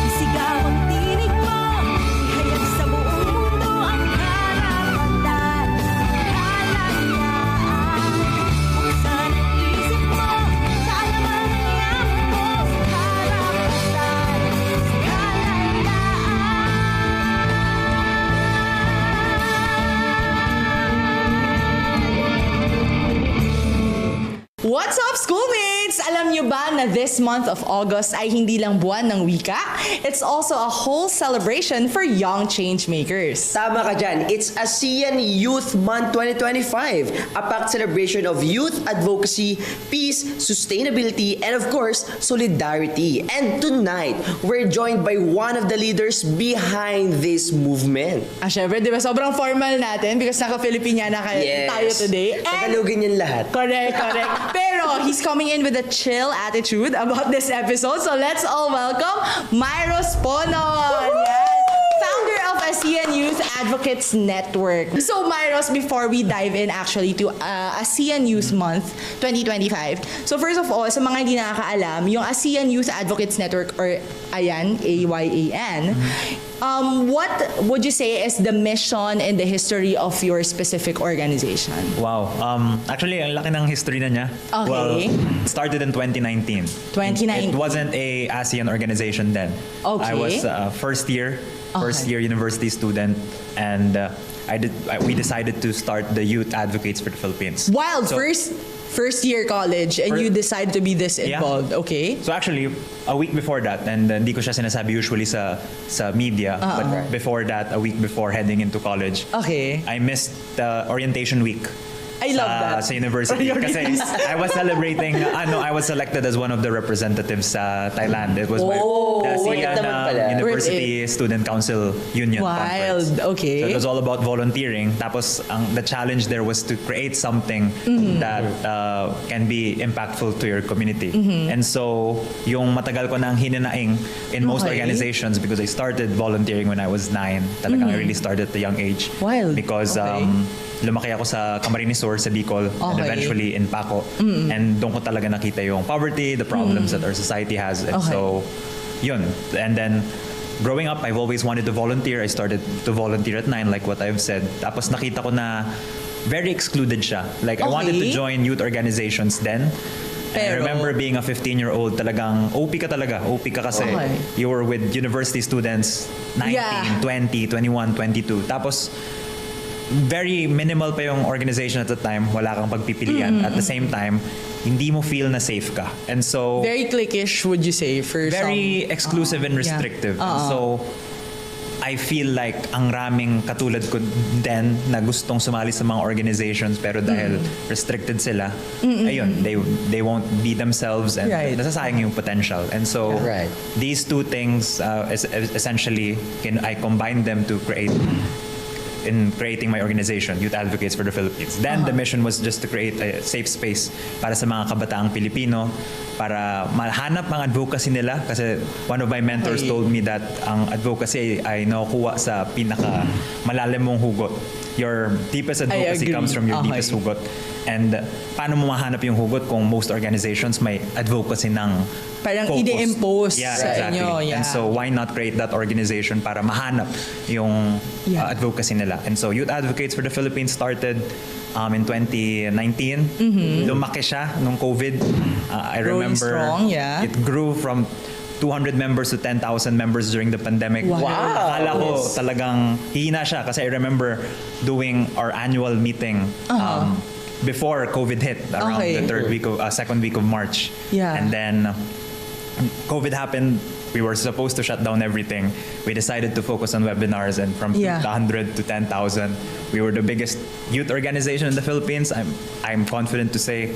Isigaw ang tinig mo, ihayag sa buong mundo ang karapatan, kalayaan. Buksan ang isip mo, kaalaman ang yaman mo, karapatan, kalayaan. What's up, schoolmates? Alam nyo ba na this month of August ay hindi lang buwan ng wika? It's also a whole celebration for young change makers. Tama ka dyan. It's ASEAN Youth Month 2025, a packed celebration of youth advocacy, peace, sustainability, and of course, solidarity. And tonight, we're joined by one of the leaders behind this movement. Syempre, di ba sobrang formal natin because naka-Filipiniana tayo today. And Tagalogin yan lahat. correct. Pero he's coming in with a chill attitude about this episode. So let's all welcome Myros Ponon. Yes. Founder of ASEAN Youth Advocates Network. So Myros, before we dive in actually to ASEAN Youth Month 2025. So first of all, sa mga hindi nakakaalam, yung ASEAN Youth Advocates Network or AYAN, AYAN, what would you say is the mission and the history of your specific organization? Wow. Actually, ang laki ng history na niya. Okay. Well, it started in 2019. 2019. It wasn't a ASEAN organization then. Okay. I was first year university student, and we decided to start the Youth Advocates for the Philippines. Wild. So- First year college and you decide to be this involved. Okay. So actually, a week before that, and hindi ko siya sinasabi usually sa media, but before that, a week before heading into college, Okay. I missed the orientation week. I love that. Sa university. Kasi I was celebrating, I was selected as one of the representatives sa Thailand. It was the ASEAN naman pala. University Student Council Union Wild. Conference. Okay. So it was all about volunteering. Tapos the challenge there was to create something that can be impactful to your community. And so yung matagal ko nang hinanaing in most Okay. organizations because I started volunteering when I was 9. Talagang I really started at a young age. Wild. Because Okay. lumaki ako sa Camarines Sur, sa Bicol, and Okay. eventually in Paco. And doon ko talaga nakita yung poverty, the problems that our society has. And Okay. so, yun. And then, growing up, I've always wanted to volunteer. I started to volunteer at 9, like what I've said. Tapos nakita ko na very excluded siya. Like, I wanted to Okay. join youth organizations then. And I Pero- remember being a 15-year-old, talagang OP ka talaga. OP ka kasi Okay. you were with university students, 19, Yeah. 20, 21, 22. Tapos, very minimal pa yung organization at the time. Wala kang pagpipilian. At the same time, hindi mo feel na safe ka. And so, Very cliquish, would you say, for very some? exclusive and restrictive. And so, I feel like ang raming katulad ko din na gustong sumali sa mga organizations pero dahil restricted sila, ayun, they won't be themselves and Right. nasasayang yung potential. And so, Right. these two things, essentially, I combine them to creating my organization, Youth Advocates for the Philippines. Then the mission was just to create a safe space para sa mga kabataang Pilipino, para mahanap ang advocacy nila. Kasi one of my mentors Okay. told me that ang advocacy ay nakukuha sa pinaka malalim mong hugot. Your deepest advocacy agree. comes from your Okay. deepest hugot. And paano mo mahanap yung hugot kung most organizations may advocacy ng Parang focus. ide-impose Yeah, sa exactly. inyo. Yeah. And so why not create that organization para mahanap yung advocacy nila. And so Youth Advocates for the Philippines started in 2019. Lumaki siya nung COVID. I Growing remember strong, yeah. it grew from 200 members to 10,000 members during the pandemic. Wow. Akala ko talagang hihina siya kasi I remember doing our annual meeting before COVID hit around Okay. the second week of March. Yeah. And then COVID happened. We were supposed to shut down everything. We decided to focus on webinars, and from 200 to 10,000, we were the biggest youth organization in the Philippines. I'm confident to say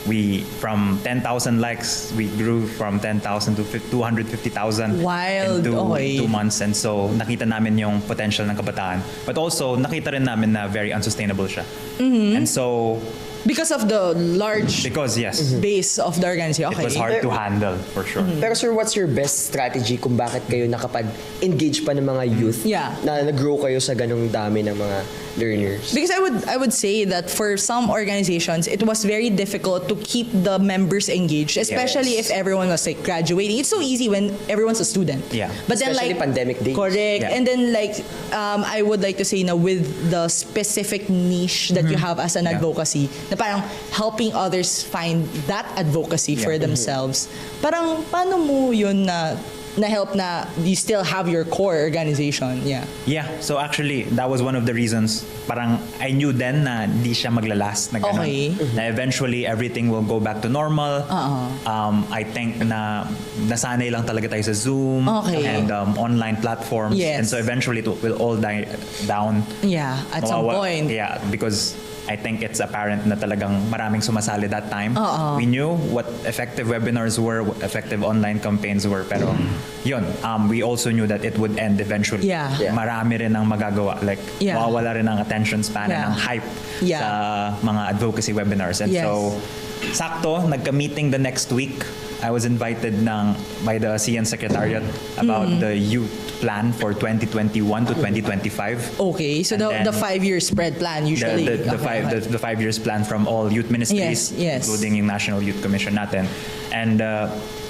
we from 10,000 likes, we grew from 10,000 to 250,000 Wild. in Okay. 2 months. And so nakita namin yung potential ng kabataan. But also nakita rin namin na very unsustainable siya. And so Because of the large because yes, base of the organization. it Okay. was hard to handle for sure. Pero sir, what's your best strategy kung bakit kayo nakapag-engage pa ng mga youth Yeah. na nag-grow kayo sa ganong dami ng mga learners. Because I would say that for some organizations, it was very difficult to keep the members engaged, especially Yes. if everyone was like graduating. It's so easy when everyone's a student. Yeah. But then Especially like pandemic days. correct. Yeah. And then like I would like to say na with the specific niche that you have as an Yeah. advocacy, na parang helping others find that advocacy for Yeah. themselves. Parang paano mo yun na help na you still have your core organization? Yeah. Yeah, so actually, that was one of the reasons. Parang I knew then na di siya maglalast na ganun. Okay. Na eventually, everything will go back to normal. I think na nasanay lang talaga tayo sa Zoom Okay. and online platforms. Yes. And so eventually, it will all die down. Yeah, at some point. Yeah, because I think it's apparent na talagang maraming sumasali that time. Oo. We knew what effective webinars were, what effective online campaigns were, pero yun, we also knew that it would end eventually. Yeah. Yeah. Marami rin ang magagawa. Like, Yeah. mawawala rin ang attention span Yeah. and ang hype Yeah. sa mga advocacy webinars. And Yes. so, sakto, nagka-meeting the next week. I was invited by the ASEAN Secretariat about the youth plan for 2021 to 2025. Okay, so And then the 5-year spread plan usually. The 5 years plan from all youth ministries, Yes, yes. including yung National Youth Commission natin. And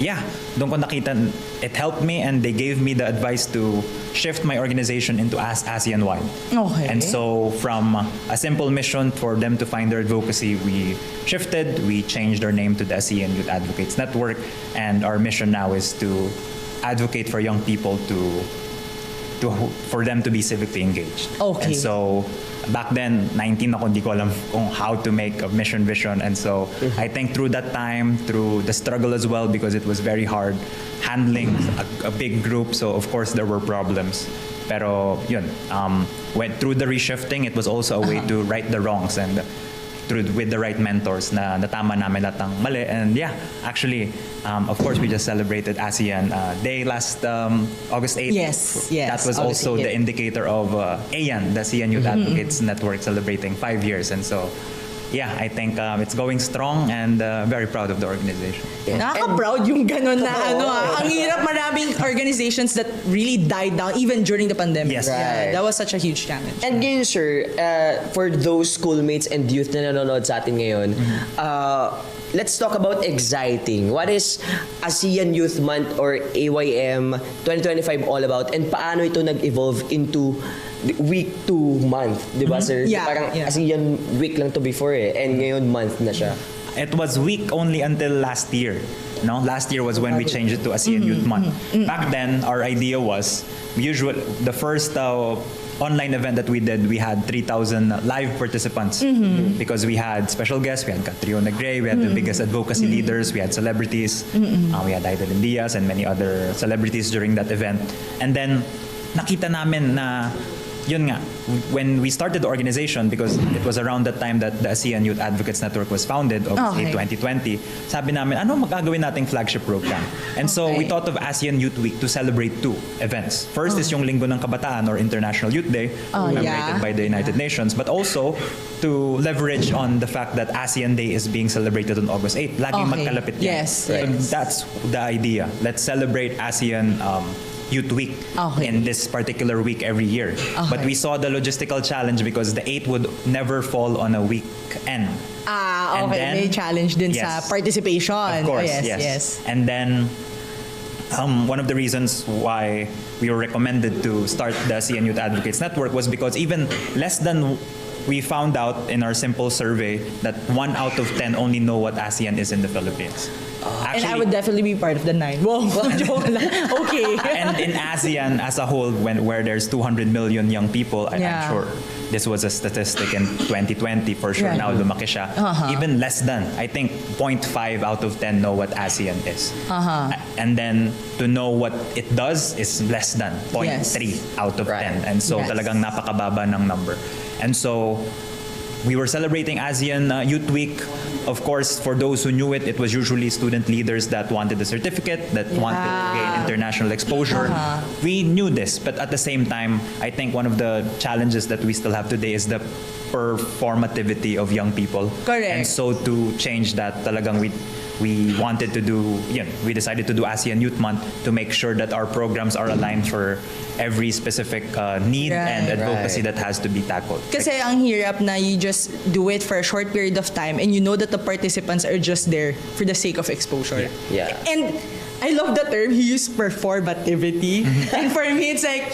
yeah, doon ko nakita, it helped me and they gave me the advice to shift my organization into ASEAN-wide. Okay. And so from a simple mission for them to find their advocacy, we shifted, we changed our name to the ASEAN Youth Advocates Network, and our mission now is to advocate for young people for them to be civically engaged. Okay. And so back then, 19 ako, hindi ko alam kung how to make a mission vision. And so I think through that time, through the struggle as well, because it was very hard handling a big group. So of course there were problems. Pero yun, went through the reshifting, it was also a way to right the wrongs and with the right mentors na natama namin lahat ng mali. And yeah, actually, of course, we just celebrated ASEAN Day last August 8th. Yes, yes, That was August also 8th. the indicator of ASEAN, the ASEAN Youth Advocates Network, celebrating 5 years. And so, yeah, I think it's going strong and very proud of the organization. Nakaka-proud yung ganun na ang hirap, maraming organizations that really died down even during the pandemic. Yes. Yeah, Right. that was such a huge challenge. And ngayon, sir, for those schoolmates and youth na nanonood sa atin ngayon, let's talk about exciting. What is ASEAN Youth Month or AYM 2025 all about, and paano ito nag-evolve into week to month, di ba, sir? Yeah, Parang yeah. ASEAN week lang to before and ngayon month na siya. It was week only until last year. No, last year was when we changed it to ASEAN Youth Month. Back then, our idea was the first online event that we did, we had 3,000 live participants because we had special guests. We had Catriona Gray, we had the biggest advocacy leaders, we had celebrities, we had Idol Diaz and many other celebrities during that event. And then nakita namin na yun nga, when we started the organization, because it was around that time that the ASEAN Youth Advocates Network was founded, August 8, 2020, sabi namin, ano magagawin nating flagship program? And so we thought of ASEAN Youth Week to celebrate 2 events. First is yung Linggo ng Kabataan or International Youth Day, commemorated by the United Nations, but also to leverage on the fact that ASEAN Day is being celebrated on August 8. Laging magkalapit yan. Yes, So yes. that's the idea. Let's celebrate ASEAN Youth Week in this particular week every year. But we saw the logistical challenge because the 8 would never fall on a weekend. And Okay. then- May challenge din sa Yes. participation. Of course, yes, yes. yes. And then one of the reasons why we were recommended to start the ASEAN Youth Advocates Network was because even less than we found out in our simple survey that 1 out of 10 only know what ASEAN is in the Philippines. And I would definitely be part of the 9. Wow, joke lang. Okay. And in ASEAN as a whole, where there's 200 million young people, I'm sure this was a statistic in 2020 for sure. Right. Now lumaki siya. Even less than, I think 0.5 out of 10 know what ASEAN is. And then to know what it does is less than 0.3 out of 10. And so talagang napakababa ng number. And so we were celebrating ASEAN Youth Week. Of course, for those who knew it, it was usually student leaders that wanted the certificate, that wanted to gain international exposure. We knew this, but at the same time, I think one of the challenges that we still have today is the performativity of young people. Correct. And so to change that, talagang we wanted to do, we decided to do ASEAN Youth Month to make sure that our programs are aligned for every specific need and Right. advocacy that has to be tackled. Kasi ang hirap na you just do it for a short period of time and you know that the participants are just there for the sake of exposure. Yeah. And I love the term he used, performativity. And for me, it's like,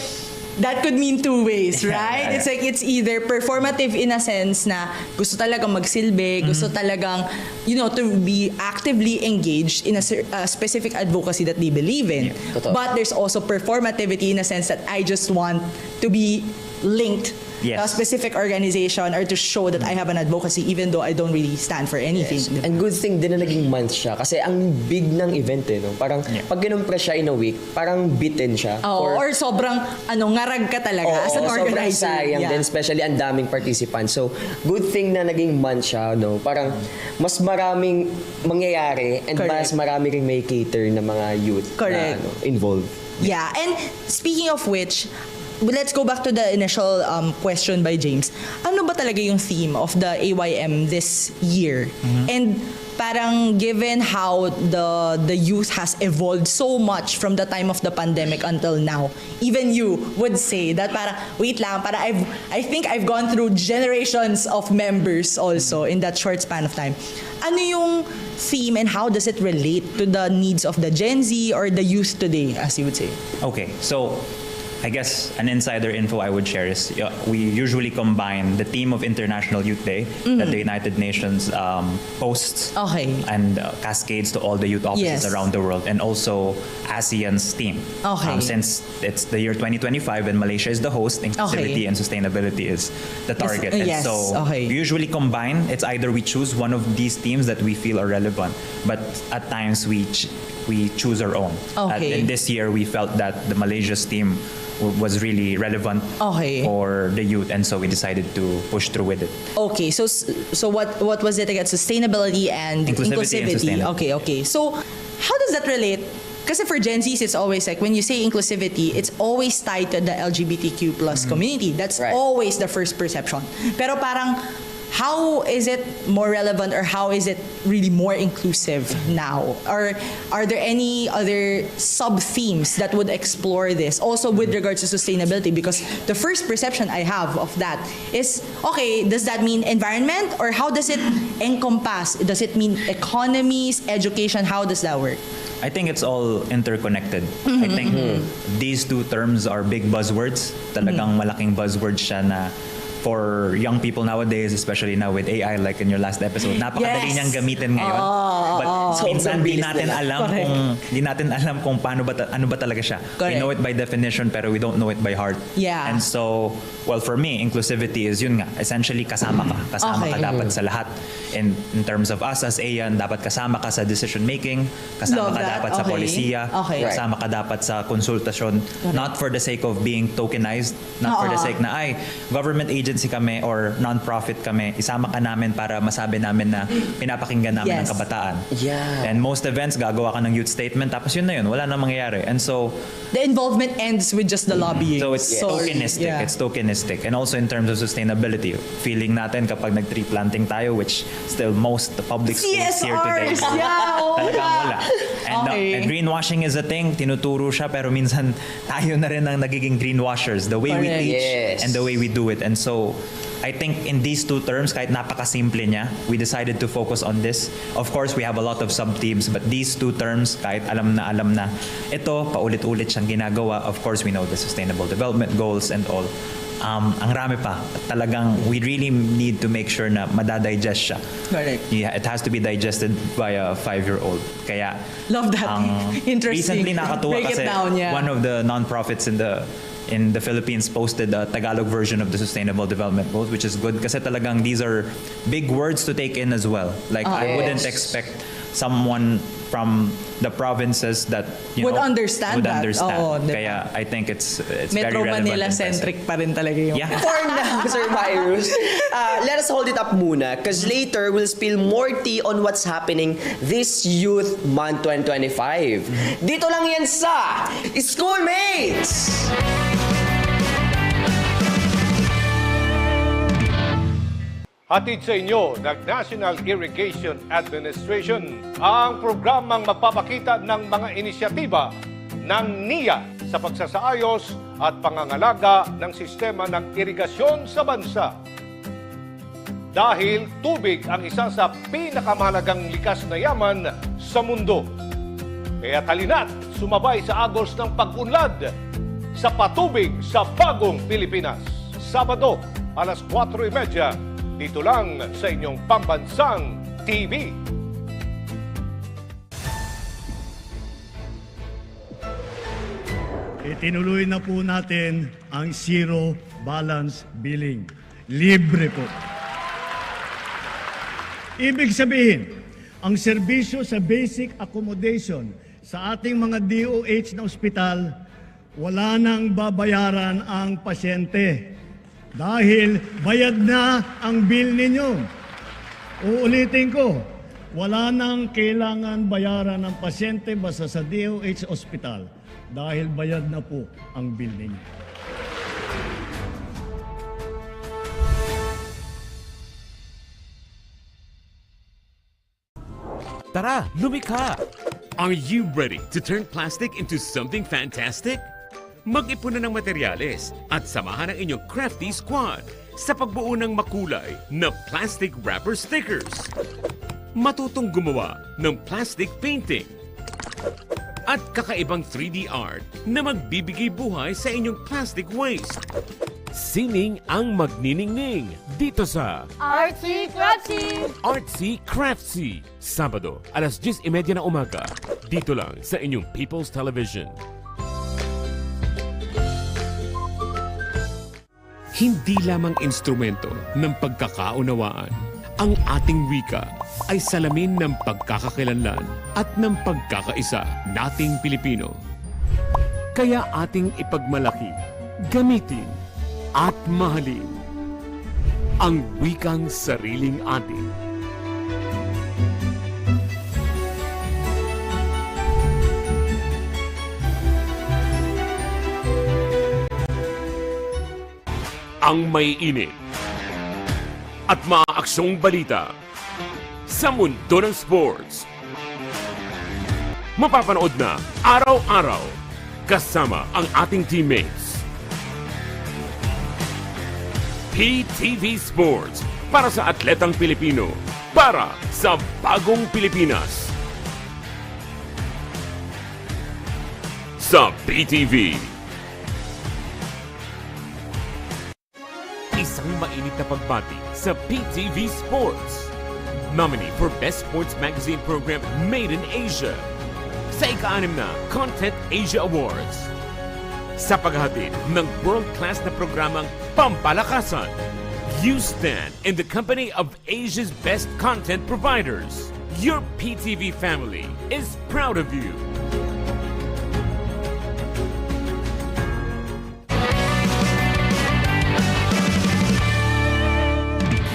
that could mean two ways, right? It's like, it's either performative in a sense na gusto talagang magsilbi, gusto talagang, to be actively engaged in a specific advocacy that they believe in. Totoo. But there's also performativity in a sense that I just want to be linked to a specific organization or to show that I have an advocacy even though I don't really stand for anything. Yes. And good thing din na naging month siya kasi ang big ng event no? Parang pag ginumpres siya in a week, parang bitin siya. Or sobrang ngarag ka talaga as an organizer. Sobrang sayang din, especially ang daming participants. So, good thing na naging month siya, no? Parang mas maraming mangyayari and mas marami ring may cater na mga youth na involved. Yeah, and speaking of which, let's go back to the initial question by James. Ano ba talaga yung theme of the AYM this year? And parang given how the youth has evolved so much from the time of the pandemic until now, even you would say that parang, wait lang, I think I've gone through generations of members also in that short span of time. Ano yung theme and how does it relate to the needs of the Gen Z or the youth today, as you would say? Okay, so I guess an insider info I would share is we usually combine the theme of International Youth Day that the United Nations posts and cascades to all the youth offices around the world, and also ASEAN's theme. Since it's the year 2025 and Malaysia is the host, inclusivity and sustainability is the target. And so we usually combine. It's either we choose one of these themes that we feel are relevant, but at times we choose our own. And this year we felt that the Malaysia's theme was really relevant for the youth, and so we decided to push through with it. Okay, so what was it again? Sustainability and Inclusivity and sustainability. Okay. So how does that relate? Because for Gen Zs, it's always like when you say inclusivity, it's always tied to the LGBTQ plus community. That's always the first perception. Pero parang, how is it more relevant or how is it really more inclusive now? Or are there any other sub-themes that would explore this? Also with regards to sustainability, because the first perception I have of that is, okay, does that mean environment or how does it encompass? Does it mean economies, education? How does that work? I think it's all interconnected. I think these two terms are big buzzwords. Talagang malaking buzzword siya na for young people nowadays, especially now with AI, like in your last episode, napakadali niyang gamitin ngayon. But minsan di natin alam kung ano ba talaga siya. We know it by definition, pero we don't know it by heart. And so, well, for me, inclusivity is yun nga, essentially kasama ka. Kasama ka dapat sa lahat. In terms of us as ASEAN, dapat kasama ka sa decision making, kasama ka dapat sa polisiya, kasama ka dapat sa konsultasyon, not for the sake of being tokenized, not for the sake na, government agency kami or non-profit kami, isama ka namin para masabi namin na pinapakinggan namin ang kabataan. And most events, gagawa ka ng youth statement, tapos yun na yun, wala na mangyayari. And so, the involvement ends with just the lobbying. So it's tokenistic. It's tokenistic. And also in terms of sustainability, feeling natin kapag nag-tree planting tayo, which still most the public schools here today, talagang wala. And greenwashing is a thing, tinuturo siya, pero minsan tayo na rin ang nagiging greenwashers, the way we teach and the way we do it. And so, I think in these two terms, kahit napakasimple niya, we decided to focus on this. Of course, we have a lot of sub-themes, but these two terms, kahit alam na, ito, paulit-ulit siyang ginagawa. Of course, we know the Sustainable Development Goals and all. Ang rami pa. Talagang, we really need to make sure na madadigest siya. Correct. Yeah, it has to be digested by a 5-year-old. Kaya, love that. Interesting. Recently nakatuwa kasi one of the non-profits in the Philippines posted a Tagalog version of the Sustainable Development Goals, which is good kasi talagang these are big words to take in as well. Like I wouldn't expect someone from the provinces that would understand that. Kaya I think it's Metro very relevant. Manila centric pa rin talaga yung. For now, Sir Virus, let us hold it up muna because later we'll spill more tea on what's happening this Youth Month 2025. Dito lang yan sa Iskoolmates! Hatid sa inyo ng National Irrigation Administration ang programang magpapakita ng mga inisyatiba ng NIA sa pagsasaayos at pangangalaga ng sistema ng irigasyon sa bansa. Dahil tubig ang isa sa pinakamahalagang likas na yaman sa mundo. Kaya talina't sumabay sa agos ng pag-unlad sa patubig sa bagong Pilipinas. Sabado, alas 4:30, dito lang sa inyong pambansang TV. Itinuloy na po natin ang zero balance billing. Libre po. Ibig sabihin, ang serbisyo sa basic accommodation sa ating mga DOH na ospital, wala nang babayaran ang pasyente dahil bayad na ang bill ninyo. Uulitin ko, wala nang kailangan bayaran ng pasyente basta sa DOH ospital dahil bayad na po ang bill ninyo. Tara, lumikha! Are you ready to turn plastic into something fantastic? Mag-ipon na ng materyales at samahan ang inyong crafty squad sa pagbuo ng makulay na plastic wrapper stickers. Matutong gumawa ng plastic painting at kakaibang 3D art na magbibigay buhay sa inyong plastic waste. Sining ang magniningning dito sa Artsy Craftsy! Artsy Craftsy. Sabado, alas 10:30 ng umaga. Dito lang sa inyong People's Television. Hindi lamang instrumento ng pagkakaunawaan. Ang ating wika ay salamin ng pagkakakilanlan at ng pagkakaisa nating Pilipino. Kaya ating ipagmalaki, gamitin at mahalin ang wikang sariling atin. Ang may init at maaaksyong balita sa mundo ng sports. Mapapanood na araw-araw kasama ang ating teammates. PTV Sports para sa atletang Pilipino, para sa bagong Pilipinas. Sa PTV. Isang mainit na pagbati sa PTV Sports. Nominee for Best Sports Magazine Program Made in Asia. Sa ika-6 na Content Asia Awards. Sa paghahatid ng world-class na programang Pampalakasan. You stand in the company of Asia's best content providers. Your PTV family is proud of you.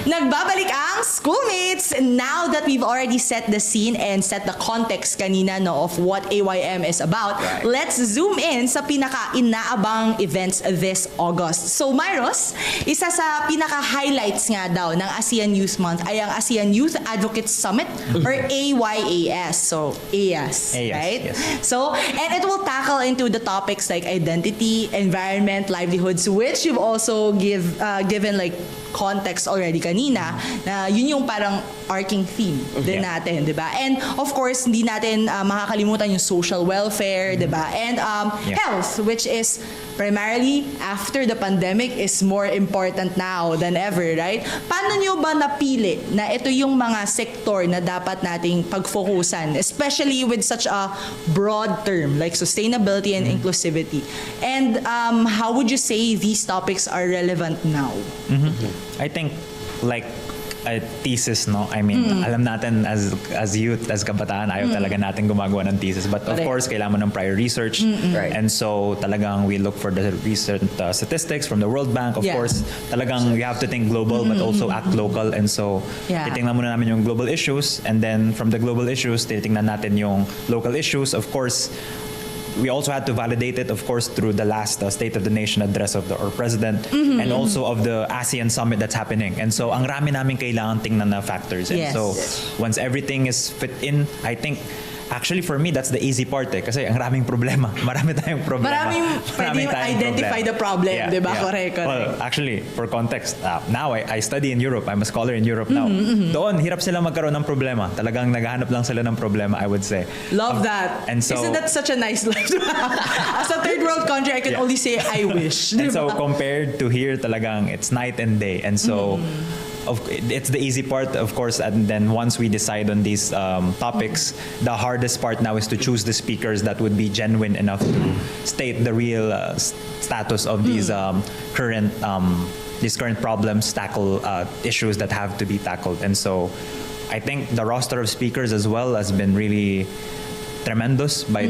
Nagbabalik ang Schoolmates! Now that we've already set the scene and set the context kanina of what AYM is about, let's zoom in sa pinaka-inaabang events this August. So Myros, isa sa pinaka-highlights nga daw ng ASEAN Youth Month ay ang ASEAN Youth Advocates Summit or AYAS. So AYAS, right? Yes. So, and it will tackle into the topics like identity, environment, livelihoods, which you've also given like context already kanina na yun yung parang arcing theme din natin, di ba? And of course, hindi natin makakalimutan yung social welfare, di ba? And health, which is primarily after the pandemic is more important now than ever, right? Paano nyo ba napili na ito yung mga sektor na dapat nating pagfokusan, especially with such a broad term like sustainability and inclusivity? And how would you say these topics are relevant now? I think like a thesis, no? I mean, alam natin as youth, as kabataan, ayaw talaga natin gumagawa ng thesis. But of course, kailangan mo ng prior research. Right. And so talagang we look for the recent statistics from the World Bank. Of course, talagang we have to think global but also act local. And so titingnan muna namin yung global issues. And then from the global issues, titingnan natin yung local issues. Of course, we also had to validate it, of course, through the last State of the Nation address of our president and also of the ASEAN summit that's happening. And so, ang rami namin kailangan tingnan na factors. And Yes. so, once everything is fit in, I think, actually for me, that's the easy part kasi ang raming problema. Marami tayong problema. Pwede identify the problem, di ba? Correct. Well, actually, for context, now I study in Europe. I'm a scholar in Europe now. Doon, hirap sila magkaroon ng problema. Talagang naghahanap lang sila ng problema, I would say. Love that. And so, isn't that such a nice life to have? As a third world country, I can only say I wish. and di so ba? compared to here, talagang it's night and day. And so, it's the easy part, of course, and then once we decide on these topics, the hardest part now is to choose the speakers that would be genuine enough to state the real status of these current problems, tackle issues that have to be tackled. And so, I think the roster of speakers as well has been really tremendous by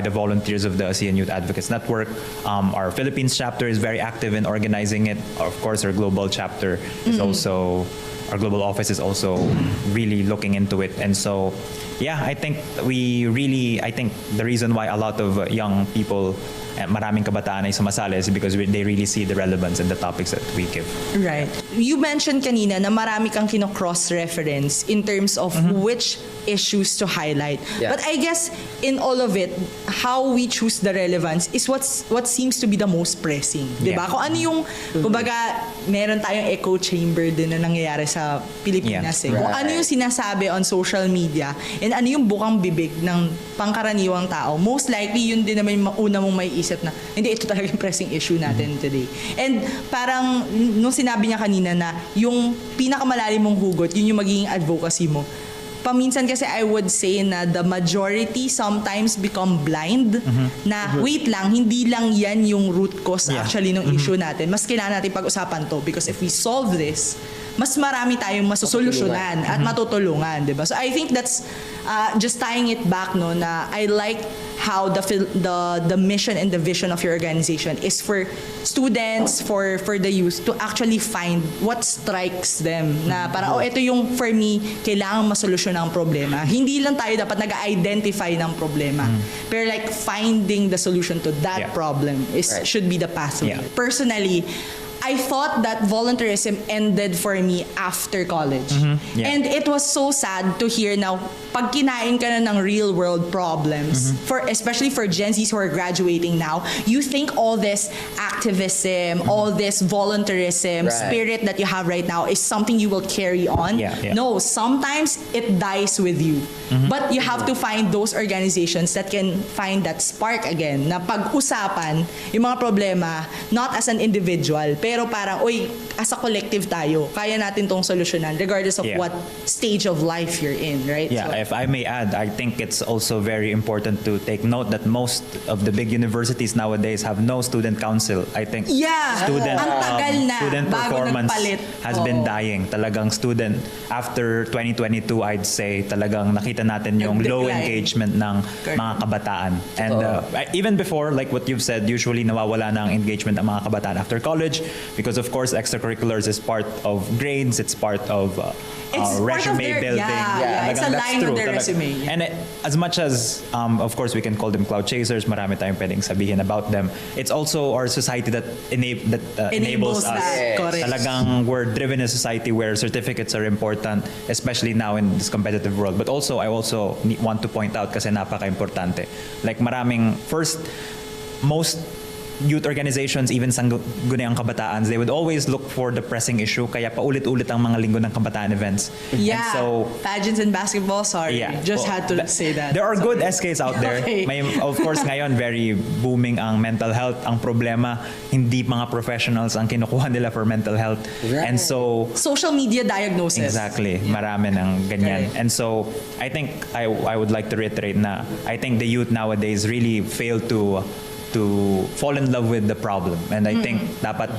the volunteers of the ASEAN Youth Advocates Network. Our Philippines chapter is very active in organizing it. Of course, our global chapter is also, our global office is also really looking into it. And so, yeah, I think the reason why a lot of young people, maraming kabataan ay sumasali is because they really see the relevance in the topics that we give. Right. You mentioned kanina na marami kang kino-cross-reference in terms of which issues to highlight. Yeah. But I guess in all of it, how we choose the relevance is what seems to be the most pressing. Diba? Yeah. Kung ano yung, kumbaga, meron tayong echo chamber din na nangyayari sa Pilipinas. Yeah. Eh. Kung ano yung sinasabi on social media and ano yung bukang bibig ng pangkaraniwang tao, most likely yun din naman yung una mong maiisip na, hindi, ito talaga yung pressing issue natin today. And parang, nung sinabi niya kanina na yung pinakamalalim mong hugot, yun yung magiging advocacy mo. Paminsan kasi I would say na the majority sometimes become blind na wait lang, hindi lang yan yung root cause actually ng issue natin. Mas kailangan natin pag-usapan to because if we solve this, mas marami tayong masosolusyonan at matutulungan, di ba? So I think that's just tying it back, no, na I like how the mission and the vision of your organization is for students, for the youth to actually find what strikes them. Na parang, ito yung for me, kailangan masolusyon ang problema. Hindi lang tayo dapat nag-identify ng problema. Pero like finding the solution to that problem should be the pathway. Yeah. Personally, I thought that volunteerism ended for me after college. Yeah. And it was so sad to hear now, pag kinain ka na ng real world problems, especially for Gen Zs who are graduating now, you think all this activism, all this volunteerism spirit that you have right now is something you will carry on. Yeah. No, sometimes it dies with you. But you have to find those organizations that can find that spark again, na pag-usapan yung mga problema, not as an individual, pero parang, as a collective tayo, kaya natin tong solusyonan regardless of what stage of life you're in, right? Yeah, So, if I may add, I think it's also very important to take note that most of the big universities nowadays have no student council. I think student, ang tagal na student bago performance nagpalit. has been dying. Talagang student, after 2022, I'd say, talagang nakita natin yung low Nag-decline. engagement ng mga kabataan. And even before, like what you've said, usually nawawala na ang engagement ng mga kabataan after college because of course extracurriculars is part of grades, it's part of It's part of resume their- building. it's a Talagang that's line of true. their resume. And as much as, of course, we can call them cloud chasers, marami tayong pwedeng sabihin about them. It's also our society that enables us. that. Correct. Talagang we're driven in a society where certificates are important, especially now in this competitive world. But also, I also want to point out kasi napaka-importante. Like most youth organizations, even sangguniang kabataan, they would always look for the pressing issue. Kaya paulit-ulit ang mga linggo ng kabataan events. yeah, And so, pageants and basketball, sorry. Just had to say that. there are good SKs out there. Okay. May, of course, ngayon, very booming ang mental health. Ang problema, hindi mga professionals ang kinukuha nila for mental health. And so, Social media diagnosis. exactly, marami ng ganyan. Correct. And so, I think, I would like to reiterate na, I think the youth nowadays really fail to fall in love with the problem. And I think dapat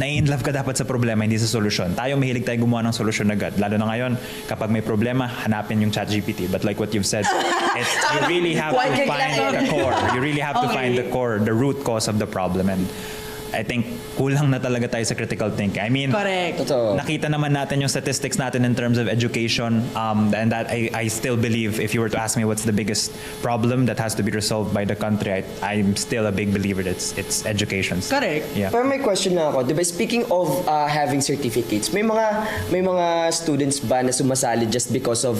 nai-inlove ka dapat sa problema, hindi sa solusyon. Tayo mahilig tayo gumawa ng solusyon agad. Lalo na ngayon, kapag may problema, hanapin yung ChatGPT. But like what you've said, you really have to find the core. You really have to find the core, the root cause of the problem. And I think kulang na talaga tayo sa critical thinking. I mean, Correct. Totoo. nakita naman natin yung statistics natin in terms of education, and that I still believe, if you were to ask me what's the biggest problem that has to be resolved by the country, I'm still a big believer that it's education. Correct. Yeah. Pero may question lang ako, 'di ba? Speaking of having certificates, may mga students ba na sumasali just because of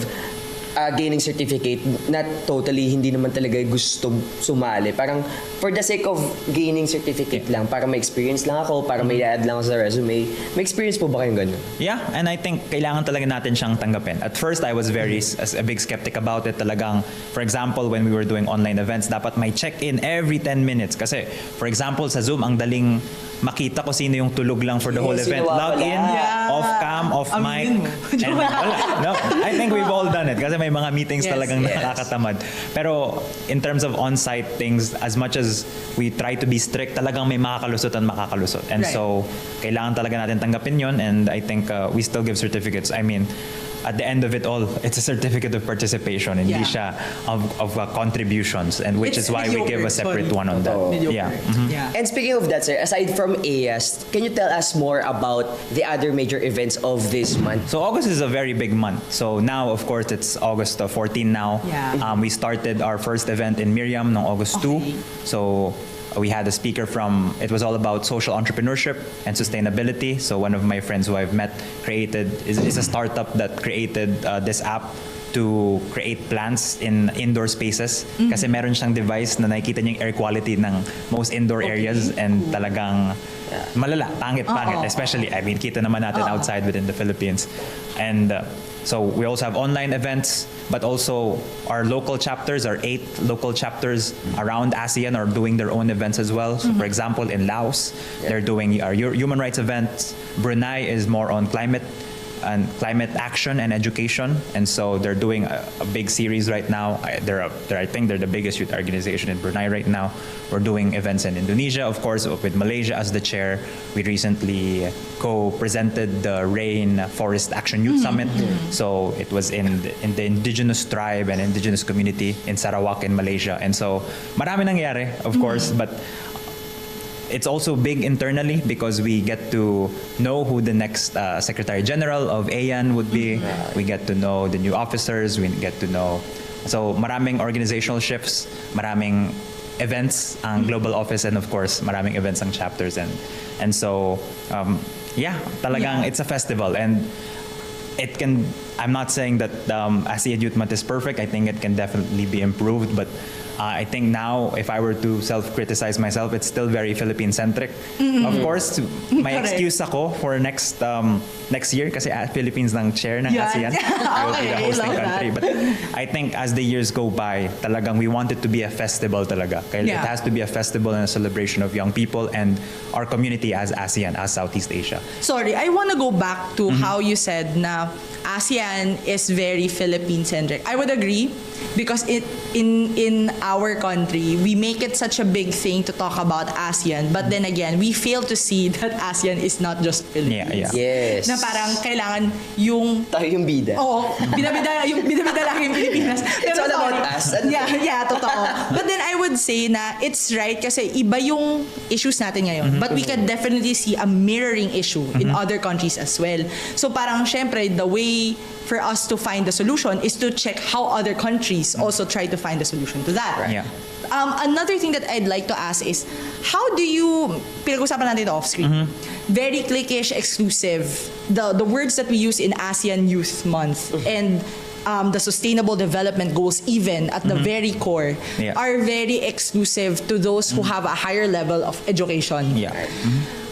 gaining certificate na totally hindi naman talaga gusto sumali? Parang for the sake of gaining certificate lang, para may experience lang ako, para may add lang ako sa resume. May experience po ba kayong ganun? Yeah, and I think kailangan talaga natin siyang tanggapin. At first, I was a big skeptic about it. Talagang, for example, when we were doing online events, dapat may check-in every 10 minutes. Kasi, for example, sa Zoom, ang daling makita ko sino yung tulog lang for the whole Yes, event. sino Log in, Yeah. off cam, off mic. Aminin mo. And wala. No, I think we've all done it kasi may mga meetings Yes, talagang yes. nakakatamad. Pero in terms of on-site things, as much as we try to be strict, talagang may makakalusot at makakalusot. And Right. so, kailangan talaga natin tanggapin yon, and I think we still give certificates. I mean, at the end of it all, it's a certificate of participation, hindi Yeah. siya of contributions, and which It's is why we give a mediocre, separate sorry. one on that. Mediocre. Yeah. Yeah. And speaking of that, sir, aside from AS, can you tell us more about the other major events of this month? So August is a very big month. So now, of course, it's August 14 now. Yeah. We started our first event in Miriam on August 2. Okay. So we had a speaker from, it was all about social entrepreneurship and sustainability. So one of my friends who I've met is a startup that created this app to create plants in indoor spaces. Kasi meron siyang device na nakikita niya yung air quality ng most indoor areas, and talagang malala, pangit, especially, I mean, kita naman natin outside within the Philippines. And so we also have online events, but also our local chapters, our 8 local chapters around ASEAN are doing their own events as well. So for example, in Laos, they're doing our human rights events. Brunei is more on climate action and education, and so they're doing a big series right now. I think they're the biggest youth organization in Brunei right now. We're doing events in Indonesia, of course, with Malaysia as the chair. We recently co-presented the Rain Forest Action Youth Summit. So it was in the indigenous tribe and indigenous community in Sarawak in Malaysia, and so marami nangyari, of course, but it's also big internally because we get to know who the next Secretary General of ASEAN would be. We get to know the new officers. We get to know. So maraming organizational shifts, maraming events ang global office, and of course maraming events ang chapters, and so talagang it's a festival, and it can. I'm not saying that ASEAN Youth Month is perfect. I think it can definitely be improved, but I think now, if I were to self-criticize myself, it's still very Philippine-centric. Of course, may Correct. excuse ako for next year kasi Philippines ng chair ng Yeah. ASEAN. We will be the Okay, hosting love country. that. But I think as the years go by, talagang we want it to be a festival talaga. Kaya Yeah. it has to be a festival and a celebration of young people and our community as ASEAN, as Southeast Asia. Sorry, I want to go back to how you said na ASEAN is very Philippine-centric. I would agree because in our country, we make it such a big thing to talk about ASEAN, but then again, we fail to see that ASEAN is not just Philippines. Yeah. Yes. Na parang kailangan yung Tayo yung bida. Oo, bida-bida lang yung Pilipinas. It's all about sorry. us. Yeah, totoo. But then I would say na it's right kasi iba yung issues natin ngayon. But we can definitely see a mirroring issue in other countries as well. So parang syempre, the way for us to find the solution is to check how other countries also try to find the solution to that. Yeah. Another thing that I'd like to ask is, how do you, pinag-usapan natin ito off-screen, very cliquish, exclusive, the words that we use in ASEAN Youth Month and the sustainable development goals even at the very core Yeah. are very exclusive to those who have a higher level of education. Yeah.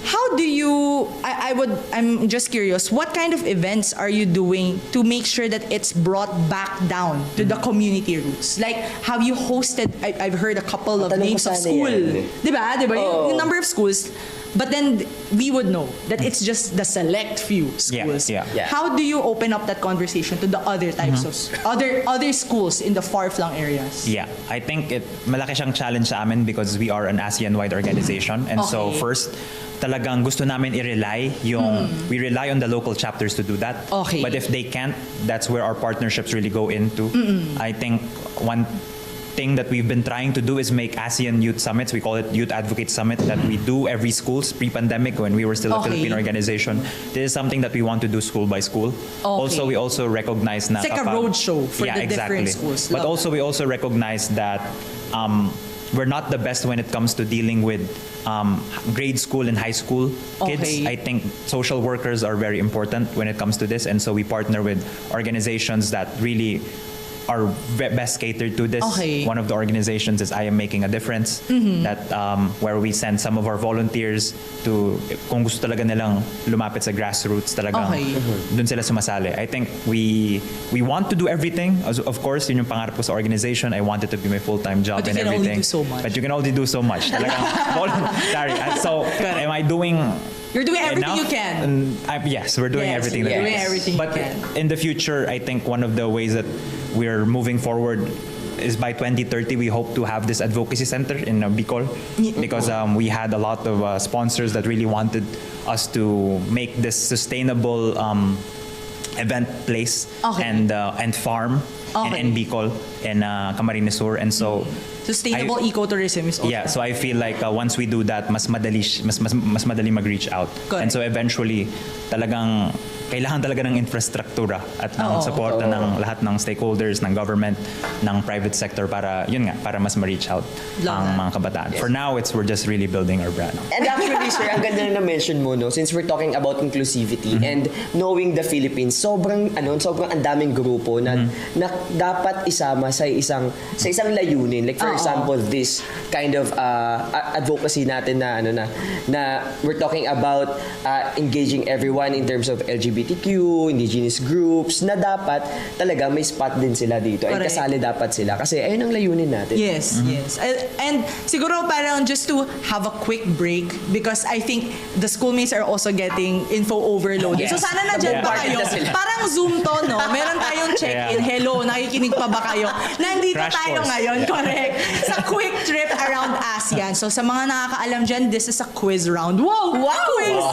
How do you, I'm just curious, what kind of events are you doing to make sure that it's brought back down to the community roots? Like, have you hosted, I've heard a couple of Matanong names ko of sana school. yan. Diba? Oo. Yung number of schools. But then we would know that it's just the select few schools. Yeah. How do you open up that conversation to the other types of other schools in the far-flung areas? Yeah, I think malaki siyang challenge sa amin because we are an ASEAN-wide organization, and so Okay. first talagang gusto namin we rely on the local chapters to do that. Okay. But if they can't, that's where our partnerships really go into. I think thing that we've been trying to do is make ASEAN Youth Summits. We call it Youth Advocate Summit that we do every schools pre-pandemic when we were still a Okay. Philippine organization. This is something that we want to do school by school. Also, we also recognize na It's like a kapag- roadshow for the different schools. But Love also we also recognize that we're not the best when it comes to dealing with grade school and high school kids. Okay. I think social workers are very important when it comes to this, and so we partner with organizations that really are best catered to this. Okay. One of the organizations is I Am Making a Difference, that where we send some of our volunteers to, kung gusto talaga nilang lumapit sa grassroots talagang Okay. dun sila sumasali. I think we want to do everything. Of course, yun yung pangarap ko sa organization. I want it to be my full-time job But you and can only everything. do so much. But you can only do so much. Talagang voluntary. So, am I doing You're doing everything enough? you can. Yes, we're doing Yes, everything that you're we doing can. everything you But can. in the future, I think one of the ways that we're moving forward is by 2030 we hope to have this advocacy center in Bicol, because we had a lot of sponsors that really wanted us to make this sustainable event place Okay. and farm Okay. in Bicol and Camarines Sur, and so Sustainable ecotourism is also. yeah, so I feel like once we do that, mas madali mag-reach out. Correct. And so eventually, kailangan talaga ng infrastruktura at ng support ng lahat ng stakeholders, ng government, ng private sector para, yun nga, para mas ma-reach out Love ang that. mga kabataan. For now, we're just really building our brand. And actually, sir, ang ganda na na-mention mo, no, since we're talking about inclusivity and knowing the Philippines, sobrang ang daming grupo na dapat isama sa isang layunin. Like for example, this kind of advocacy natin na we're talking about engaging everyone in terms of LGBTQ, indigenous groups, na dapat talaga may spot din sila dito. And Correct. kasali dapat sila. Kasi ayun ang layunin natin. Yes, yes. And siguro parang just to have a quick break, because I think the schoolmates are also getting info overloaded. Yes. So sana nandiyan pa kayo. Na sila. Parang Zoom to, no? Meron tayong check-in. Yeah. Hello, nakikinig pa ba kayo? Nandito Crash tayo course. ngayon, correct. Sa quick trip around ASEAN. So sa mga nakakaalam dyan, this is a quiz round. Wow! Quiz!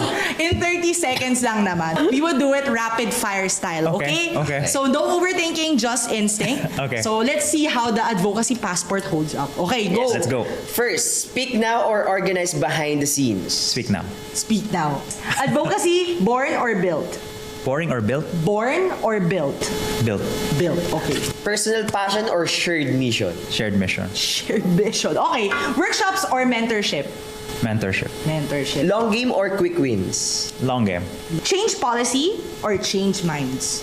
In 30 seconds lang naman. We would do it rapid fire style, okay? Okay. So no overthinking, just instinct. Okay. So let's see how the advocacy passport holds up. Okay, go. Let's go. First, speak now or organize behind the scenes. Speak now. Speak now. Advocacy, born or built? Boring or built? Born or built? Built. Built, okay. Personal passion or shared mission. Shared mission. Shared vision. Okay, workshops or mentorship? Mentorship. Mentorship. Long game or quick wins. Long game. Change policy or change minds?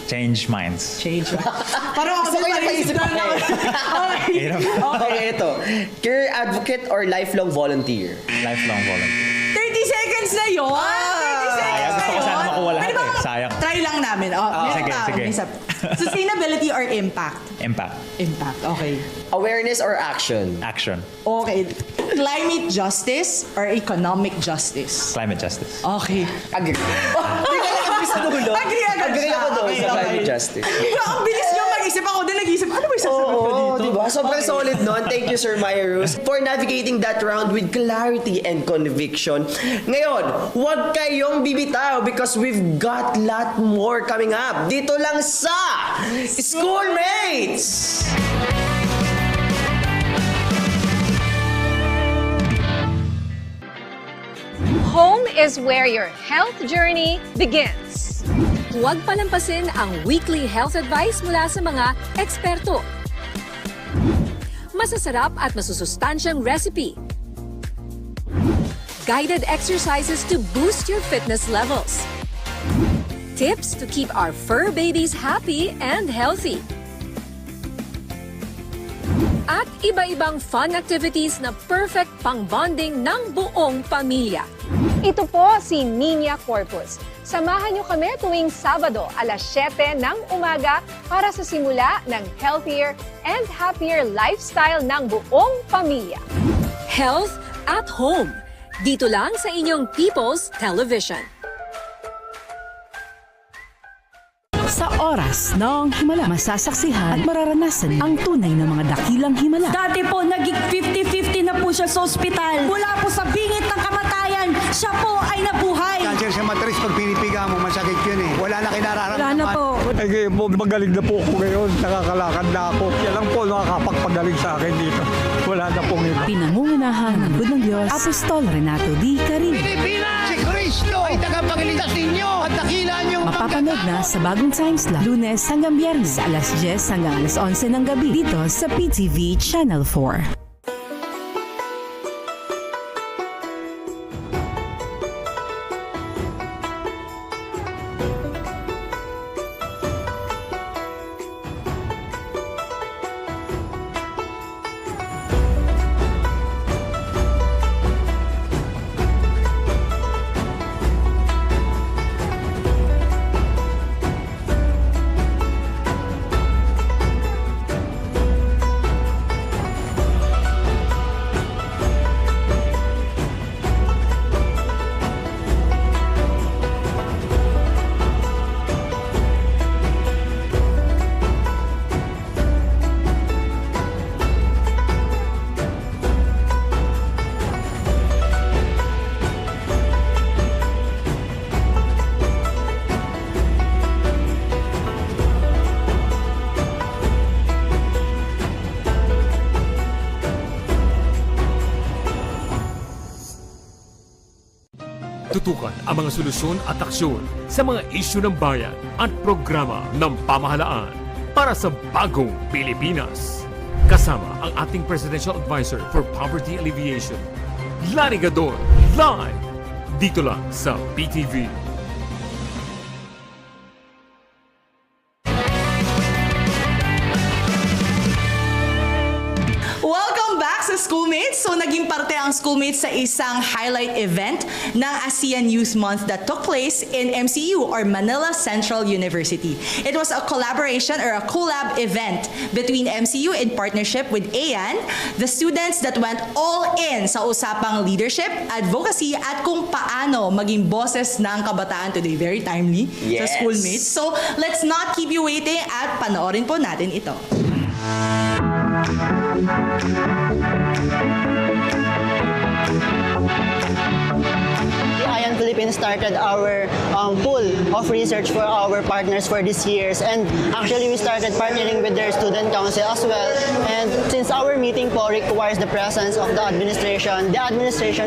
Change minds. Change minds. Parang ako Gusto ko yung naisip naisip na ko lang. Okay. Hirap. Okay, ito. Career advocate or lifelong volunteer. Lifelong volunteer. 30 seconds na yun. 30 seconds Gusto na ko sana yun. makuha lahat Pwede ba eh. Sayang. Try lang namin. sige, sige. Sustainability or impact? Impact. Impact, okay. Awareness or action. Action. Okay. Climate justice or economic justice? Climate justice. Okay. Agree. Hindi ka lang agree sa dulo. Agree agad Agree siya. ako doon Okay, sa okay. climate justice. Diba, ang bilis nyo mag-isip. Ako din nag-isip. Ano ba yung sasagot ko Oo, dito? diba? Sobrang Okay. solid nun. Thank you, Sir Myros, for navigating that round with clarity and conviction. Ngayon, huwag kayong bibitaw because we've got lot more coming up. Dito lang sa Schoolmates! Home is where your health journey begins. Huwag palampasin ang weekly health advice mula sa mga eksperto. Masasarap at masusustansyang recipe. Guided exercises to boost your fitness levels. Tips to keep our fur babies happy and healthy. At iba-ibang fun activities na perfect pang-bonding ng buong pamilya. Ito po si Nina Corpus. Samahan niyo kami tuwing Sabado alas 7 ng umaga para sa simula ng healthier and happier lifestyle ng buong pamilya. Health at home. Dito lang sa inyong People's Television. Sa oras ng himala, masasaksihan at mararanasan ang tunay na mga dakilang himala. Dati po, naging 50-50 na po siya sa ospital. Mula po sa bingit ng kamatayan, siya po ay nabuhay. Cancer sa matris, pag pinipiga mo, masakit yun eh. Wala na kinararamdaman. Wala na po. Ay, magaling na po ako ngayon. Nakakalakad na ako. Yan lang po nakakapagpagaling sa akin dito. Wala na pong iba. Pinangungunahan ng Lingkod ng Diyos, Apostol Renato D. Carin. Si Kristo ay tagapagligtas ninyo at dakila niyong Mapapanood na sa Bagong Timeslot, Lunes hanggang Biyernes, alas 10 hanggang alas 11 ng gabi, dito sa PTV Channel 4. Tutukan ang mga solusyon at aksyon sa mga isyu ng bayan at programa ng pamahalaan para sa bagong Pilipinas. Kasama ang ating Presidential Advisor for Poverty Alleviation, Lani Gadon, live dito lang sa PTV. Welcome back sa Schoolmates! So naging parte ang Schoolmates sa isang highlight event ng ASEAN Youth Month that took place in MCU or Manila Central University. It was a collaboration or a collab event between MCU in partnership with ASEAN, the students that went all in sa usapang leadership, advocacy at kung paano maging boses ng kabataan today. Very timely sa Yes. Schoolmates. So let's not keep you waiting at panoorin po natin ito. ASEAN Philippines started our pool of research for our partners for this years, and actually we started partnering with their student council as well. And since our meeting po requires the presence of the administration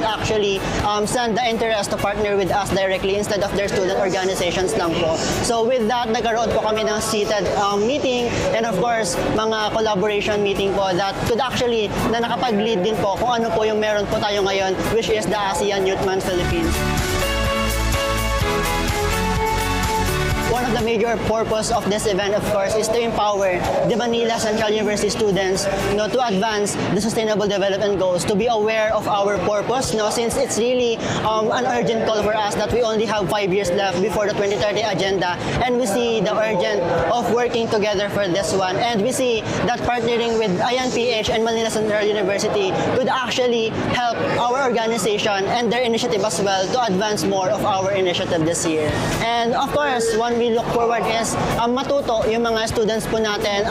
actually sent the interest to partner with us directly instead of their student organizations lang po. So with that, nagkaroon po kami ng seated meeting and of course mga collaboration meeting po that could actually na nakapag-lead din po kung ano po yung meron po tayo ngayon, which is the ASEAN Youth Month Philippines. One of the major purpose of this event, of course, is to empower the Manila Central University students, to advance the Sustainable Development Goals, to be aware of our purpose, since it's really an urgent call for us that we only have 5 years left before the 2030 agenda, and we see the urgent of working together for this one, and we see that partnering with INPH and Manila Central University could actually help our organization and their initiative as well to advance more of our initiative this year. And of course, one we look forward is matuto yung mga students po natin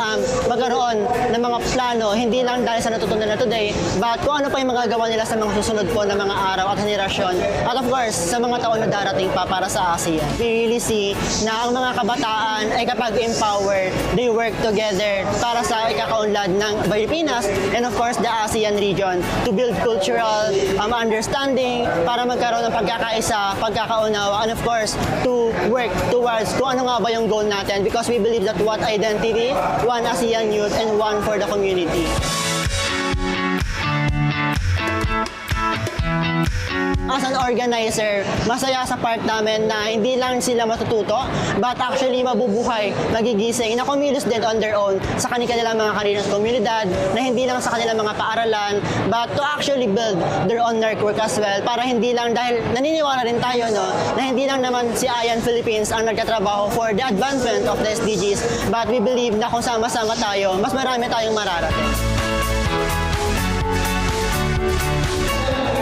magkaroon ng mga plano, hindi lang dahil sa natutunan na today, but kung ano pa yung magagawa nila sa mga susunod po na mga araw at henerasyon. At of course, sa mga taon na darating pa para sa ASEAN. We really see na ang mga kabataan ay kapag empowered, they work together para sa ikakaunlad ng Pilipinas and of course the ASEAN region to build cultural understanding, para magkaroon ng pagkakaisa, pagkakaunawa, and of course to work towards kung ano nga ba yung goal natin, because we believe that one identity, one ASEAN youth, and one for the community. As an organizer, masaya sa part namin na hindi lang sila matututo, but actually mabubuhay, magigising, na kumilos din on their own sa kanilang mga karinang komunidad, na hindi lang sa kanilang mga paaralan, but to actually build their own network as well, para hindi lang, dahil naniniwala rin tayo, na hindi lang naman si ASEAN Philippines ang nagtatrabaho for the advancement of the SDGs, but we believe na kung sama-sama tayo, mas marami tayong mararating.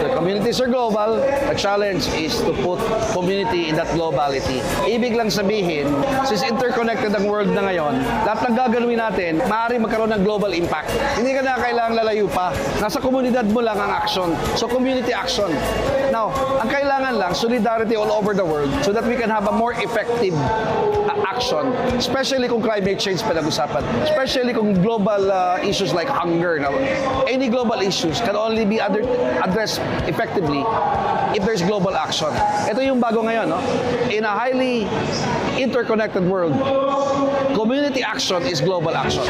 The community Mr. Global, the challenge is to put community in that globality. Ibig lang sabihin, since interconnected ang world na ngayon, lahat ng gagawin natin, maaari magkaroon ng global impact. Hindi ka na kailangang lalayo pa. Nasa komunidad mo lang ang action. So community action. Now, ang kailangan lang, solidarity all over the world so that we can have a more effective action, especially kung climate change pinag-usapan, especially kung global issues like hunger. Now, any global issues can only be addressed effectively if there's global action. Ito yung bago ngayon, no? In a highly interconnected world, community action is global action.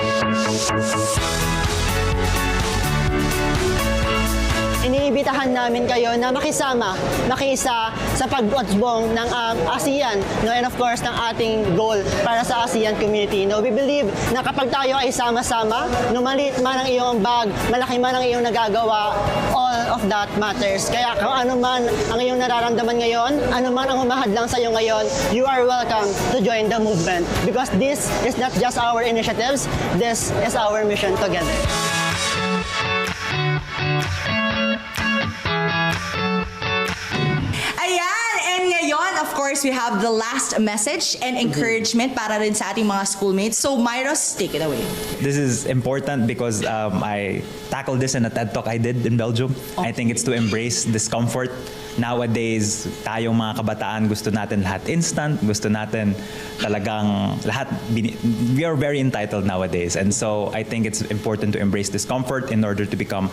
Iniibitahan namin kayo na makiisa sa pag-usbong ng ASEAN, no? And of course, ng ating goal para sa ASEAN community. No? We believe na kapag tayo ay sama-sama, no, maliit man ang iyong bag, malaki man ang iyong nagagawa, all of that matters. Kaya kung ano man ang iyong nararamdaman ngayon, ano man ang humahadlang sa iyo ngayon, you are welcome to join the movement. Because this is not just our initiatives, this is our mission together. Ayan! And ngayon, of course, we have the last message and encouragement para rin sa ating mga schoolmates. So, Myros, take it away. This is important because I tackled this in a TED Talk I did in Belgium. I think it's to embrace discomfort. Nowadays, tayong mga kabataan, gusto natin lahat instant, gusto natin talagang lahat, we are very entitled nowadays. And so I think it's important to embrace discomfort in order to become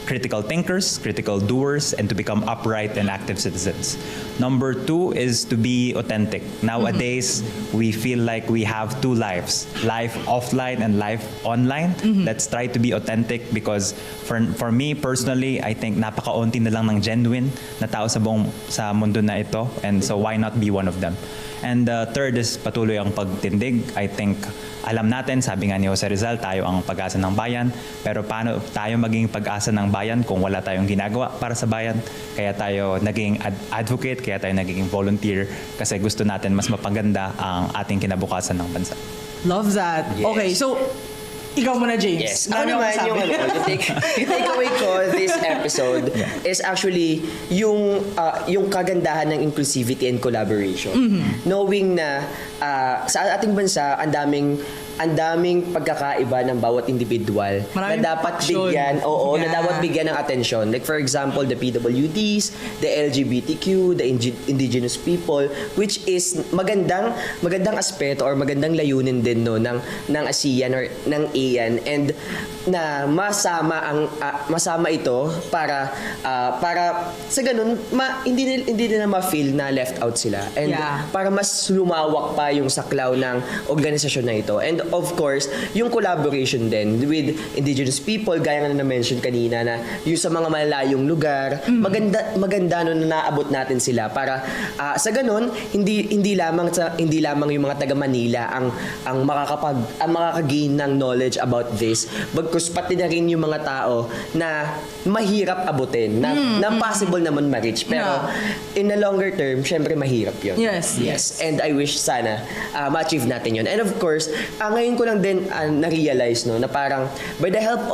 critical thinkers, critical doers, and to become upright and active citizens. Number 2 is to be authentic. Nowadays, we feel like we have two lives, life offline and life online. Let's try to be authentic because for me personally, I think napakaunti na lang ng genuine na tao sa mundo na ito, and so why not be one of them? And third is patuloy ang pagtindig. I think alam natin, sabi nga ni Jose Rizal, tayo ang pag-asa ng bayan. Pero paano tayo maging pag-asa ng bayan kung wala tayong ginagawa para sa bayan? Kaya tayo naging advocate, kaya tayo naging volunteer kasi gusto natin mas mapaganda ang ating kinabukasan ng bansa. Love that. Yes. Okay, so ikaw muna, James. Yes. Ako naman, yung takeaway ko this episode is actually yung kagandahan ng inclusivity and collaboration. Knowing na sa ating bansa, ang daming pagkakaiba ng bawat individual Maraming na dapat bigyan, na dapat bigyan ng atensyon. Like for example, the PWDs, the LGBTQ, the indigenous people, which is magandang aspeto or magandang layunin din no ng ASEAN or ng ASEAN, and na masama ito para sa ganun hindi nila ma-feel na left out sila, and para mas lumawak pa yung saklaw ng organisasyon na ito. And of course, yung collaboration din with indigenous people, gaya nga na mention kanina na yung sa mga malalayong lugar, maganda no na naabot natin sila para sa ganun hindi lamang yung mga taga Manila ang makaka-gain ng knowledge about this, bagkus pati na rin yung mga tao na mahirap abutin, na possible naman ma-reach, pero in the longer term, syempre mahirap yun. Yes. And I wish sana ma-achieve natin yun. And of course, ngayon ko lang din na-realize no, na parang by the help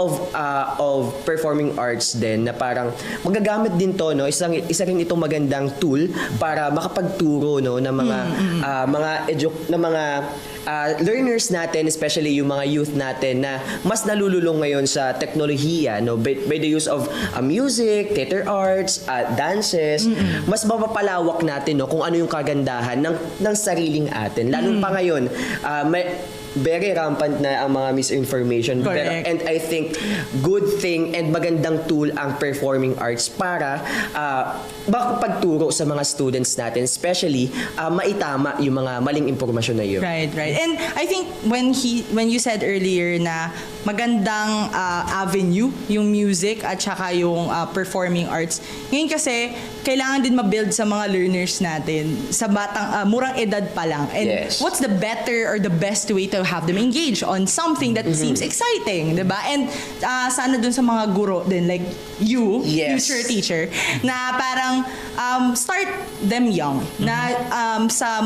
of performing arts din, na parang magagamit din to, no, isa rin itong magandang tool para makapagturo no ng mga learners natin, especially yung mga youth natin na mas nalululong ngayon sa teknolohiya, no, by the use of music, theater arts, dances, mas mapapalawak natin no kung ano yung kagandahan ng sariling atin. Lalo pa ngayon, very rampant na ang mga misinformation. And I think good thing and magandang tool ang performing arts para makapagturo sa mga students natin, especially maitama yung mga maling impormasyon na yun. Right. And I think when you said earlier na magandang avenue yung music at saka yung performing arts, ngayon kasi kailangan din ma-build sa mga learners natin sa batang murang edad pa lang. And what's the better or the best way to have them engage on something that seems exciting, diba? And sana dun sa mga guro din, like you, future teacher, na parang start them young, na sa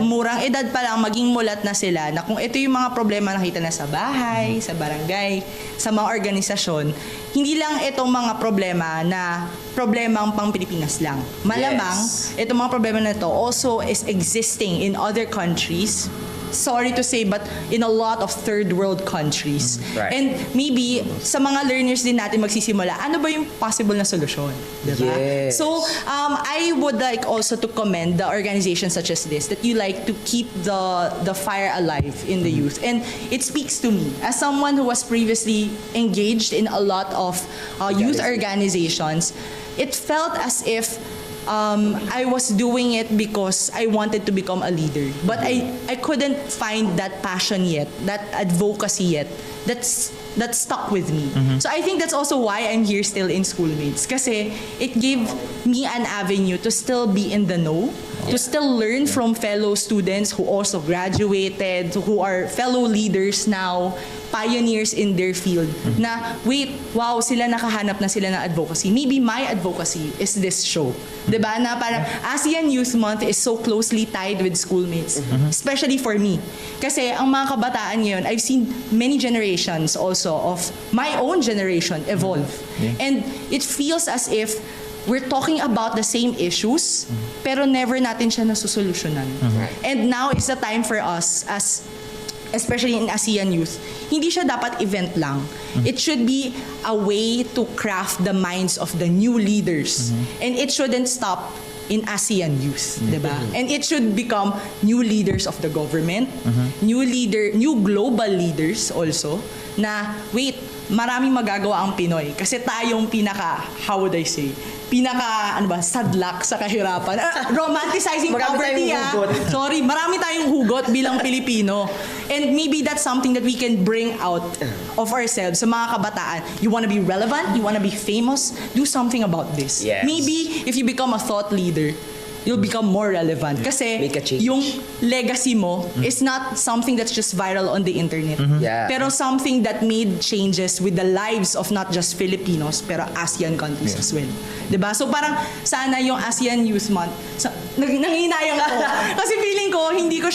murang edad pa lang maging mulat na sila na kung ito yung mga problema nakita na sa bahay, sa barangay, sa mga organisasyon, hindi lang itong mga problema na problemang pang Pilipinas lang. Malamang, itong mga problema na ito also is existing in other countries. Sorry to say, but in a lot of third world countries. Right. And maybe, sa mga learners din natin magsisimula, ano ba yung possible na solusyon? Diba? Yes. So, I would like also to commend the organizations such as this, that you like to keep the fire alive in the youth. And it speaks to me, as someone who was previously engaged in a lot of youth organizations, it felt as if I was doing it because I wanted to become a leader. But I couldn't find that passion yet, that advocacy yet, that stuck with me. So I think that's also why I'm here still in Schoolmates. Kasi it gave me an avenue to still be in the know, to still learn from fellow students who also graduated, who are fellow leaders now, pioneers in their field, na wait, wow, sila nakahanap na sila ng advocacy. Maybe my advocacy is this show. Diba? Na parang ASEAN Youth Month is so closely tied with Schoolmates, especially for me. Kasi ang mga kabataan ngayon, I've seen many generations also of my own generation evolve. And it feels as if we're talking about the same issues, pero never natin siya nasusolusyonan. And now is the time for us, as especially in ASEAN Youth, hindi siya dapat event lang. It should be a way to craft the minds of the new leaders. And it shouldn't stop in ASEAN Youth, diba? And it should become new leaders of the government, new global leaders also, na wait, maraming magagawa ang Pinoy kasi tayong how would I say, sadlak sa kahirapan. Romanticizing poverty, Sorry, marami tayong hugot bilang Pilipino. And maybe that's something that we can bring out of ourselves sa mga kabataan. You want to be relevant, you want to be famous, do something about this. Yes. Maybe if you become a thought leader, you'll become more relevant. Kasi Make a change. yung legacy mo is not something that's just viral on the internet. Yeah. Pero something that made changes with the lives of not just Filipinos, pero ASEAN countries as well. Diba? So parang sana yung ASEAN Youth Month, nanginayang ako. Kasi feeling ko, hindi ko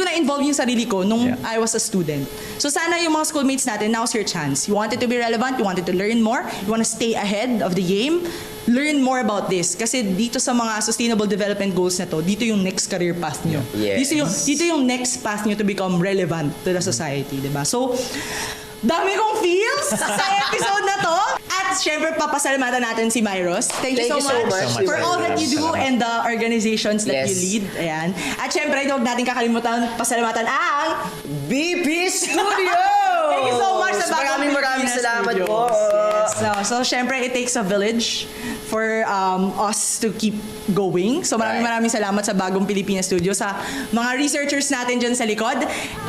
na-involve yung sarili ko nung I was a student. So sana yung mga schoolmates natin, now's your chance. You wanted to be relevant, you wanted to learn more, you want to stay ahead of the game, learn more about this. Kasi dito sa mga sustainable development goals na to, dito yung next career path nyo. Yes. Dito yung next path nyo to become relevant to the society, diba? So, dami kong feels sa episode na to. At syempre, papasalamatan natin si Myros. Thank you so much for all that you do and the organizations that you lead. Ayan. At syempre, huwag natin kakalimutan pasalamatan ang BP Studio! Thank you so much sa bagong Maraming salamat po. Yes. So, syempre, it takes a village for us to keep going. So, maraming salamat sa bagong Pilipinas Studio, sa mga researchers natin dyan sa likod.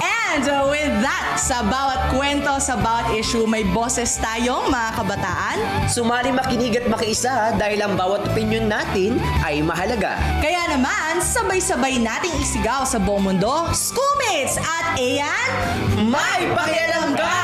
And with that, sa bawat kwento, sa bawat issue, may boses tayong mga kabataan. Sumali, makinig at makiisa dahil ang bawat opinion natin ay mahalaga. Kaya naman, sabay-sabay nating isigaw sa buong mundo, Schoolmates at ASEAN, May pakialam ka!